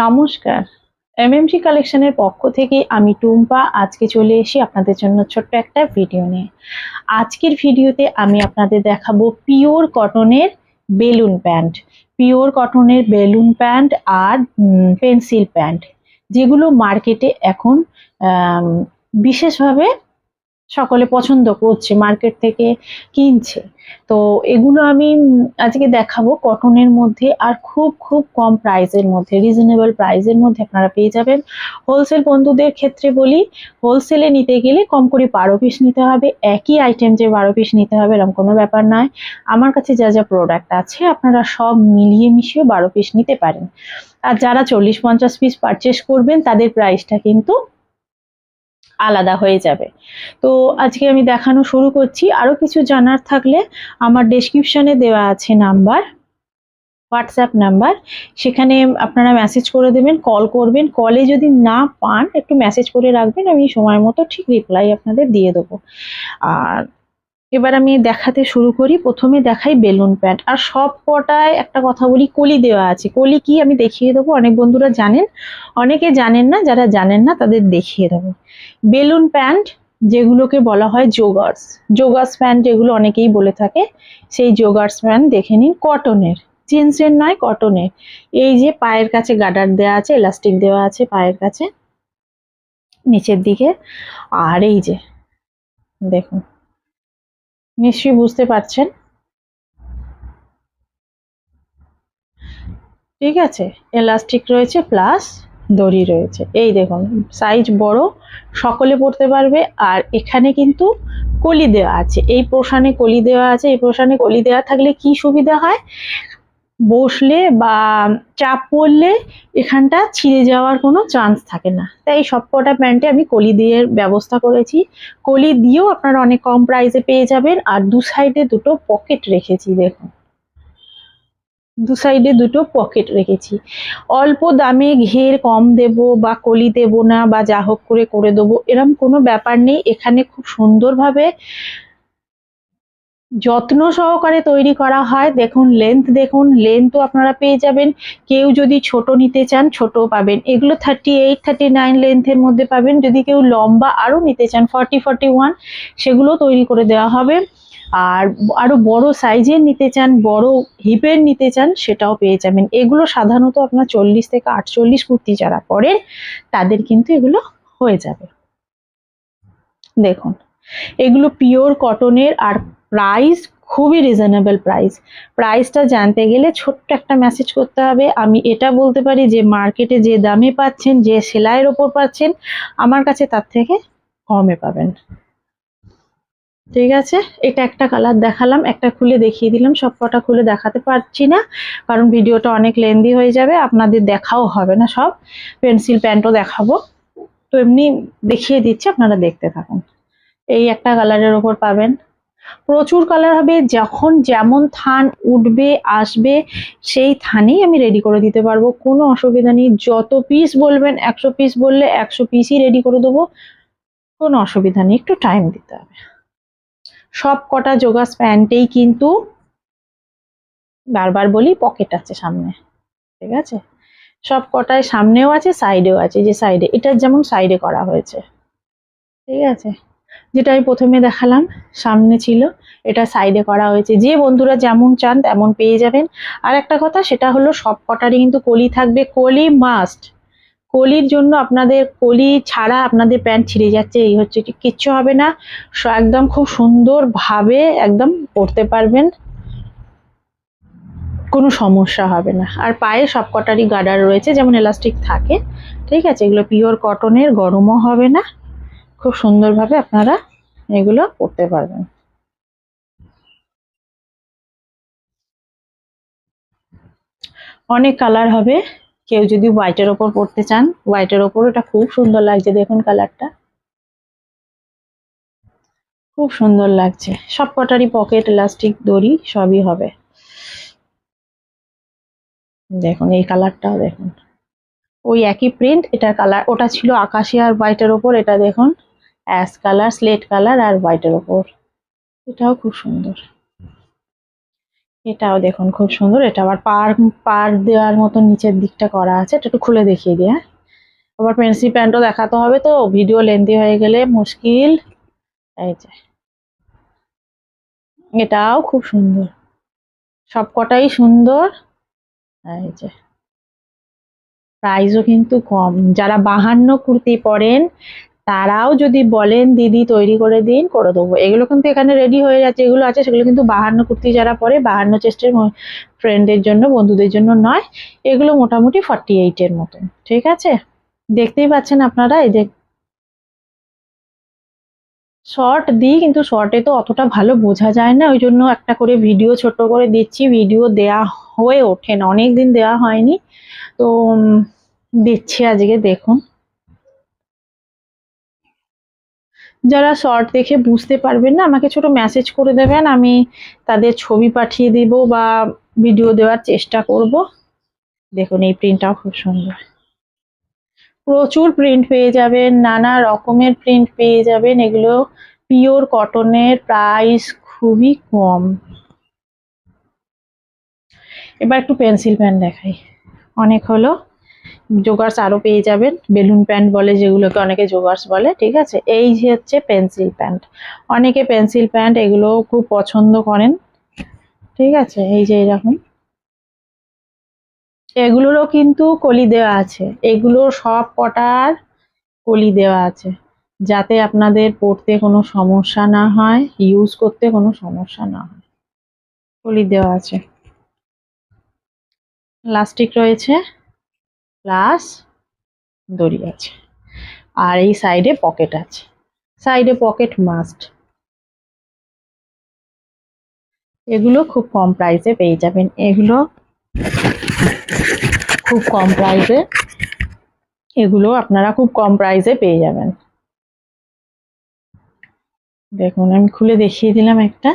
নমস্কার। এমএমজি কালেকশনের পক্ষ থেকে আমি টুম্পা আজকে চলে এসেছি আপনাদের জন্য ছোট্ট একটা ভিডিও নিয়ে। আজকের ভিডিওতে আমি আপনাদের দেখাবো পিওর কটনের বেলুন প্যান্ট। পিওর কটনের বেলুন প্যান্ট আর পেন্সিল প্যান্ট, যেগুলো মার্কেটে এখন বিশেষভাবে সকলে পছন্দ করছে, মার্কেট থেকে কিনছে। তো এগুলো আমি আজকে দেখাবো কটনের মধ্যে, আর খুব খুব কম প্রাইসের মধ্যে, রিজনেবল প্রাইসের মধ্যে আপনারা পেয়ে যাবেন। হোলসেল বন্ধুদের ক্ষেত্রে বলি, হোলসেলে নিতে গেলে কম করে 12 পিস নিতে হবে। একই আইটেম যে 12 পিস নিতে হবে এরকম কোনো ব্যাপার নয়। আমার কাছে যা যা প্রোডাক্ট আছে আপনারা সব মিলিয়ে মিশিয়ে 12 পিস নিতে পারেন। আর যারা 40-50 পিস পারচেস করবেন তাদের প্রাইসটা কিন্তু আলাদা হয়ে যাবে। তো আজকে আমি দেখানো শুরু করছি। আরো কিছু জানার থাকলে আমার ডেসক্রিপশনে দেওয়া আছে নাম্বার, হোয়াটসঅ্যাপ নাম্বার, সেখানে আপনারা মেসেজ করে দেবেন, কল করবেন। কলে যদি না পান একটু মেসেজ করে রাখবেন, আমি সময় মতো ঠিক রিপ্লাই আপনাদের দিয়ে দেবো। আর এবার আমি দেখাতে শুরু করি। প্রথমে দেখাই বেলুন প্যান্ট। আর সব কটায় একটা কথা বলি, কলি দেওয়া আছে। কলি কি আমি দেখিয়ে দেবো, অনেক বন্ধুরা জানেন, অনেকে জানেন না। যারা জানেন না তাদের দেখিয়ে দেবো। বেলুন প্যান্ট যেগুলোকে বলা হয় জোগার্স, জোগার্স প্যান্ট যেগুলো অনেকেই বলে থাকে, সেই জোগার্স প্যান্ট দেখে নিন, কটনের, জিন্সের নয়, কটনের। এই যে পায়ের কাছে গার্ডার দেওয়া আছে, এলাস্টিক দেওয়া আছে পায়ের কাছে নিচের দিকে। আর এই যে দেখুন, নিশ্চয়ই বুঝতে পারছেন, ঠিক আছে, এলাস্টিক রয়েছে প্লাস দড়ি রয়েছে। এই দেখুন, সাইজ বড়, সকলে পড়তে পারবে। আর এখানে কিন্তু কলি দেওয়া আছে, এই পোর্শনে কলি দেওয়া আছে। এই পোর্শনে কলি দেওয়া থাকলে কি সুবিধা হয়, বসলে বা চাপ পড়লে এখানটা ছিঁড়ে যাওয়ার কোনো চান্স থাকে না। তাই সবকটা প্যান্টে আমি কলি দিয়ে ব্যবস্থা করেছি। কলি দিয়েও আপনারা অনেক কম প্রাইসে পেয়ে যাবেন। আর দু সাইডে দুটো পকেট রেখেছি, দেখুন দু সাইডে দুটো পকেট রেখেছি। অল্প দামে ঘের কম দেব বা কলি দেব না বা যা হোক করে করে দেবো এরম কোনো ব্যাপার নেই। এখানে খুব সুন্দরভাবে যত্ন সহকারে তৈরি করা হয়। দেখুন লেন্থ, দেখুন লেন্থও আপনারা পেয়ে যাবেন। কেউ যদি ছোট নিতে চান ছোট পাবেন, এগুলো 38-39 লেন্থের মধ্যে পাবেন। যদি কেউ লম্বা আরো নিতে চান 40-41, সেগুলো তৈরি করে দেওয়া হবে। আর আরো বড় সাইজের নিতে চান, বড় হিপের নিতে চান, সেটাও পেয়ে যাবেন। এগুলো সাধারণত আপনার 40 থেকে 48 কুর্তি যারা পরেন তাদের কিন্তু এগুলো হয়ে যাবে। দেখুন এগুলো পিওর কটনের, আর প্রাইস খুবই রিজনেবল প্রাইস। প্রাইসটা জানতে গেলে ছোট্ট একটা মেসেজ করতে হবে। আমি এটা বলতে পারি যে মার্কেটে যে দামে পাচ্ছেন, যে সেলাইয়ের ওপর পাচ্ছেন, আমার কাছে তার থেকে কমে পাবেন। ঠিক আছে, এটা একটা কালার দেখালাম, একটা খুলে দেখিয়ে দিলাম। সব কটা খুলে দেখাতে পারছি না কারণ ভিডিওটা অনেক লেন্দি হয়ে যাবে, আপনাদের দেখাও হবে না সব। পেন্সিল প্যান্টও দেখাবো, তো এমনি দেখিয়ে দিচ্ছি, আপনারা দেখতে থাকুন। এই একটা কালারের ওপর পাবেন, প্রচুর কালার হবে। যখন যেমন থান উঠবে আসবে সেই থানেই আমি রেডি করে দিতে পারবো, কোনো অসুবিধা নেই। যত পিস বলবেন, 100 পিস বললে 100 পিসই রেডি করে দেবো, কোনো অসুবিধা নেই, একটু টাইম দিতে হবে। সব কটা জোগাস প্যান্টেই কিন্তু বারবার বলি পকেট আছে সামনে, ঠিক আছে, সব কটায় সামনেও আছে সাইডেও আছে। যে সাইডে, এটা যেমন সাইডে করা হয়েছে, ঠিক আছে, যেটা আমি প্রথমে দেখালাম সামনে ছিল, এটা সাইডে করা হয়েছে। যে বন্ধুরা যেমন চান তেমন পেয়ে যাবেন। আর একটা কথা, সেটা হলো সব কটারই কিন্তু কলি থাকবে, কলি মাস্ট। কলির জন্য আপনাদের, কলি ছাড়া আপনাদের প্যান্ট ছিঁড়ে যাচ্ছে এই হচ্ছে, কিচ্ছু হবে না। একদম খুব সুন্দর ভাবে একদম পরতে পারবেন, কোনো সমস্যা হবে না। আর পায়ে সব কটারই গার্ডার রয়েছে, যেমন এলাস্টিক থাকে, ঠিক আছে। এগুলো পিওর কটনের, গরমও হবে না, খুব সুন্দরভাবে আপনারা এগুলো পরতে পারবেন। অনেক কালার হবে। কেউ যদি হোয়াইটের ওপর পরতে চান, হোয়াইটের ওপর এটা খুব সুন্দর লাগছে, দেখুন কালারটা খুব সুন্দর লাগছে। সব কটারই পকেট, ইলাস্টিক, দড়ি সবই হবে। দেখুন এই কালারটাও দেখুন, ওই একই প্রিন্ট, এটা কালার, ওটা ছিল আকাশি আর হোয়াইটের ওপর, এটা দেখুন অ্যাশ কালার, স্লেট কালার আর হোয়াইটের ওপর, এটাও খুব সুন্দর। এটাও দেখুন খুব সুন্দর, এটা আবার পার পার দেওয়ার মতো নিচের দিকটা করা আছে, এটা একটু খুলে দেখিয়ে দিই। হ্যাঁ, আবার পেন্সি প্যান্টও দেখাতে হবে, তো ভিডিও লেন্দি হয়ে গেলে মুশকিল। এই যে এটাও খুব সুন্দর, সবকটাই সুন্দর। এই যে প্রাইসও কিন্তু কম। যারা 52 কুর্তি পরেন তারাও যদি বলেন দিদি তৈরি করে দিন, করে দেবো। এগুলো কিন্তু এখানে রেডি হয়ে যাচ্ছে, এগুলো আছে সেগুলো কিন্তু 52 কুর্তি যারা পরে 52 চেস্টের ফ্রেন্ডের জন্য, বন্ধুদের জন্য নয়। এগুলো মোটামুটি 48 এর মতন, ঠিক আছে। দেখতেই পাচ্ছেন আপনারা, এই যে শর্ট দিই কিন্তু শর্টে তো অতটা ভালো বোঝা যায় না, ওই জন্য একটা করে ভিডিও ছোট করে দিচ্ছি। ভিডিও দেয়া হয়ে ওঠে না, অনেকদিন দেওয়া হয়নি, তো দিচ্ছি আজকে। দেখুন, যারা শর্ট দেখে বুঝতে পারবেন না আমাকে ছোট মেসেজ করে দেবেন, আমি তাদের ছবি পাঠিয়ে দিব বা ভিডিও দেওয়ার চেষ্টা করব। দেখুন এই প্রিন্টটাও খুব সুন্দর, প্রচুর প্রিন্ট পেয়ে যাবেন, নানা রকমের প্রিন্ট পেয়ে যাবেন। এগুলো পিওর কটনের, প্রাইস খুবই কম। এবার একটু পেন্সিল প্যান্ট দেখাই, অনেক হলো। জোগার্স আরো পেয়ে যাবেন, বেলুন প্যান্ট বলে যেগুলোকে, অনেকে জোগার্স বলে, ঠিক আছে। এই যে হচ্ছে পেন্সিল প্যান্ট, অনেকে পেন্সিল প্যান্ট এগুলো খুব পছন্দ করেন, ঠিক আছে। এই যে এরকম, এগুলোরও কিন্তু কলি দেওয়া আছে, এগুলো সব কটার কলি দেওয়া আছে, যাতে আপনাদের পড়তে কোনো সমস্যা না হয়, ইউজ করতে কোনো সমস্যা না হয়। কলি দেওয়া আছে, লাস্টিক রয়েছে, প্লাস দড়ি আছে, আর এই সাইডে পকেট আছে, সাইডে পকেট মাস্ট। এগুলো খুব কম প্রাইসে পেয়ে যাবেন, এগুলো খুব কম প্রাইসে, এগুলো আপনারা খুব কম প্রাইসে পেয়ে যাবেন। দেখুন আমি খুলে দেখিয়ে দিলাম একটা।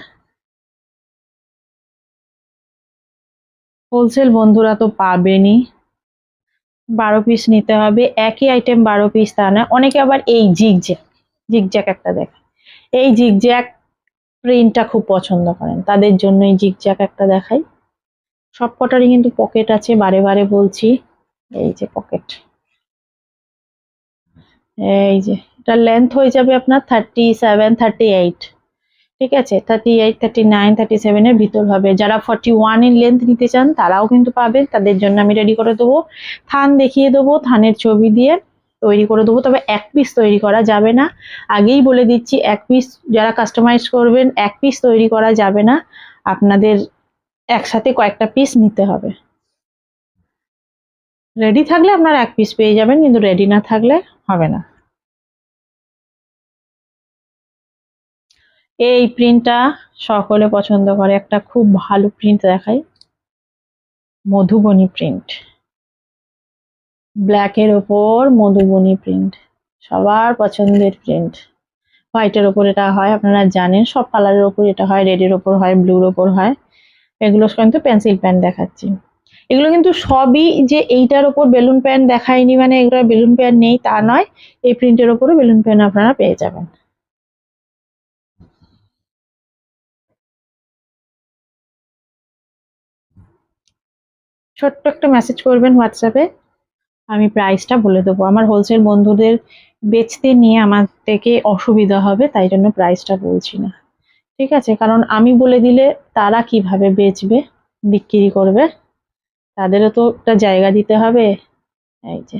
হোলসেল বন্ধুরা তো পাবেনই, 12 পিস নিতে হবে, একই আইটেম 12 পিস তা না। অনেকে আবার এই জিগজ্যাগ, জিগজ্যাগ একটা দেখে, এই জিগজ্যাগ প্রিন্টটা খুব পছন্দ করেন, তাদের জন্য এই জিগজ্যাগ একটা দেখাই। সব কটারই কিন্তু পকেট আছে, বারে বারে বলছি। এই যে পকেট, এই যে এটা লেন্থ হয়ে যাবে আপনার 37, 38, ঠিক আছে। 38, 39, 37 এর ভিতর হবে। যারা 41 এর লেন্থ নিতে চান তারাও কিন্তু পাবেন, তাদের জন্য আমি রেডি করে দেবো। থান দেখিয়ে দেবো, থানের ছবি দিয়ে তৈরি করে দেবো, তবে এক পিস তৈরি করা যাবে না, আগেই বলে দিচ্ছি। এক পিস যারা কাস্টমাইজ করবেন, এক পিস তৈরি করা যাবে না, আপনাদের একসাথে কয়েকটা পিস নিতে হবে। রেডি থাকলে আপনারা এক পিস পেয়ে যাবেন, কিন্তু রেডি না থাকলে হবে না। এই প্রিন্টটা সকলে পছন্দ করে, একটা খুব ভালো প্রিন্ট দেখাই, মধুবনী প্রিন্ট, ব্ল্যাকের ওপর মধুবনী প্রিন্ট, সবার পছন্দের প্রিন্ট। হোয়াইটের ওপর এটা হয়, আপনারা জানেন, সব কালারের ওপর এটা হয়, রেডের ওপর হয়, ব্লুর ওপর হয়। এগুলো কিন্তু পেন্সিল প্যান্ট দেখাচ্ছি। এগুলো কিন্তু সবই যে এইটার ওপর বেলুন প্যান্ট দেখায়নি মানে এগুলো বেলুন প্যান্ট নেই তা নয়, এই প্রিন্টের ওপরও বেলুন প্যান্ট আপনারা পেয়ে যাবেন। ছোট্ট একটা মেসেজ করবেন হোয়াটসঅ্যাপে, আমি প্রাইসটা বলে দেবো। আমার হোলসেল বন্ধুদের বেচতে নিয়ে আমার থেকে অসুবিধা হবে, তাই জন্য প্রাইসটা বলছি না, ঠিক আছে। কারণ আমি বলে দিলে তারা কিভাবে বেচবে, বিক্রি করবে, তাদেরও তো একটা জায়গা দিতে হবে। এই যে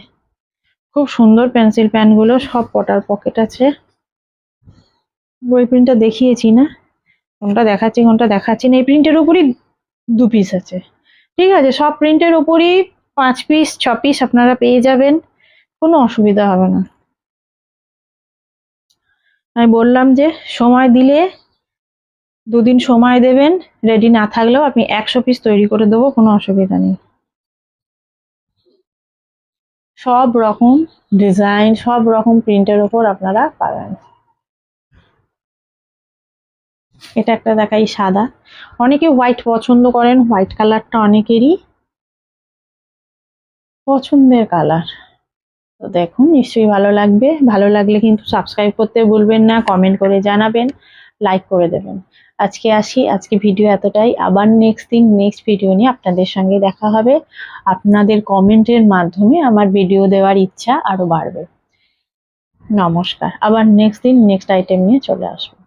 খুব সুন্দর পেন্সিল প্যান গুলো, সব কটার পকেট আছে। ওই প্রিন্টটা দেখিয়েছি না, কোনটা দেখাচ্ছি কোনটা দেখাচ্ছি না, এই প্রিন্টের উপরই 2 পিস আছে, ঠিক আছে। সব প্রিন্টের উপরই 5 পিস 6 পিস আপনারা পেয়ে যাবেন, কোনো অসুবিধা হবে না। আমি বললাম যে সময় দিলে 2 দিন সময় দেবেন, রেডি না থাকলেও আপনি 100 পিস তৈরি করে দেবো, কোনো অসুবিধা নেই। সব রকম ডিজাইন, সব রকম প্রিন্টের ওপর আপনারা পাবেন। এটা একটা দেখাই সাদা, অনেকে হোয়াইট পছন্দ করেন, হোয়াইট কালারটা অনেকেরই পছন্দের কালার। তো দেখুন নিশ্চয়ই ভালো লাগবে, ভালো লাগলে কিন্তু সাবস্ক্রাইব করতে ভুলবেন না, কমেন্ট করে জানাবেন। লাইক করে দেবেন। আজকে আসি, আজকে ভিডিও এতটাই। আবার নেক্সট দিন নেক্সট ভিডিও নিয়ে আপনাদের সঙ্গে দেখা হবে। আপনাদের কমেন্টের মাধ্যমে আমার ভিডিও দেওয়ার ইচ্ছা আরো বাড়বে। নমস্কার, আবার নেক্সট দিন নেক্সট আইটেম নিয়ে চলে আসবো।